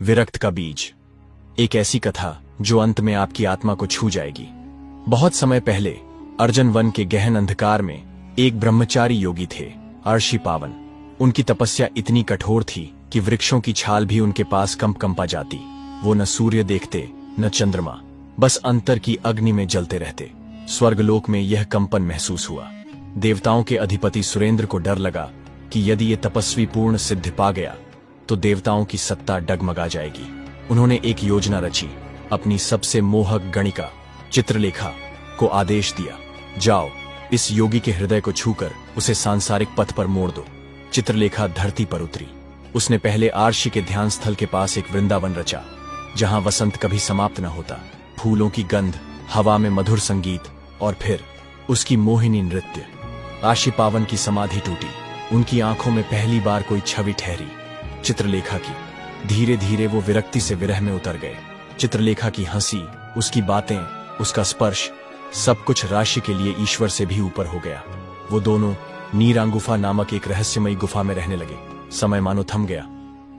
विरक्त का बीज। एक ऐसी कथा जो अंत में आपकी आत्मा को छू जाएगी। बहुत समय पहले अर्जुन वन के गहन अंधकार में एक ब्रह्मचारी योगी थे, अर्षि पावन। उनकी तपस्या इतनी कठोर थी कि वृक्षों की छाल भी उनके पास कंपा जाती। वो न सूर्य देखते न चंद्रमा, बस अंतर की अग्नि में जलते रहते। स्वर्गलोक में यह कंपन महसूस हुआ। देवताओं के अधिपति सुरेंद्र को डर लगा कि यदि ये तपस्वी पूर्ण सिद्धि पा गया तो देवताओं की सत्ता डगमगा जाएगी। उन्होंने एक योजना रची। अपनी सबसे मोहक गणिका चित्रलेखा को आदेश दिया, जाओ इस योगी के हृदय को छूकर उसे सांसारिक पथ पर मोड़ दो। चित्रलेखा धरती पर उतरी। उसने पहले अर्षि के ध्यान स्थल के पास एक वृंदावन रचा, जहां वसंत कभी समाप्त न होता, फूलों की गंध, हवा में मधुर संगीत और फिर उसकी मोहिनी नृत्य। अर्षि पावन की समाधि टूटी। उनकी आंखों में पहली बार कोई छवि ठहरी, चित्रलेखा की। धीरे धीरे वो विरक्ति से विरह में उतर गए। चित्रलेखा की हंसी, उसकी बातें, उसका स्पर्श, सब कुछ राशि के लिए ईश्वर से भी ऊपर हो गया। वो दोनों नीरांग गुफा नामक एक रहस्यमयी गुफा में रहने लगे। समय मानो थम गया,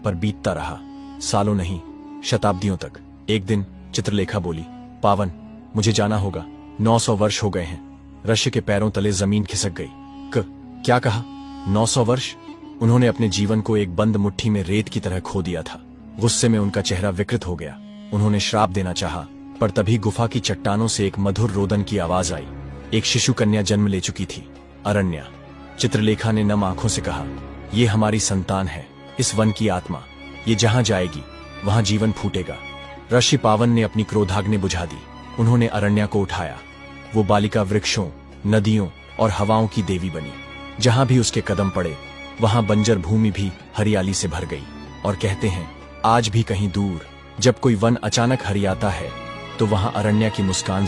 पर बीतता रहा, सालों नहीं शताब्दियों तक। एक दिन चित्रलेखा बोली, पावन मुझे जाना होगा, 900 वर्ष हो गए हैं। ऋषि के पैरों तले जमीन खिसक गई। क्या कहा? 900 वर्ष? उन्होंने अपने जीवन को एक बंद मुट्ठी में रेत की तरह खो दिया था। गुस्से में उनका चेहरा विकृत हो गया। उन्होंने श्राप देना चाहा, पर तभी गुफा की चट्टानों से एक मधुर रोदन की आवाज आई। एक शिशु कन्या जन्म ले चुकी थी, अरण्या। चित्रलेखा ने नम आंखों से कहा, ये हमारी संतान है, इस वन की आत्मा। ये जहां जाएगी वहां जीवन फूटेगा। ऋषि पावन ने अपनी क्रोधाग्नि बुझा दी। उन्होंने अरण्या को उठाया। वो बालिका वृक्षों, नदियों और हवाओं की देवी बनी। जहां भी उसके कदम पड़े वहां बंजर भूमि भी हरियाली से भर गई। और कहते हैं, आज भी कहीं दूर जब कोई वन अचानक हरियाता है तो वहां अरण्या की मुस्कान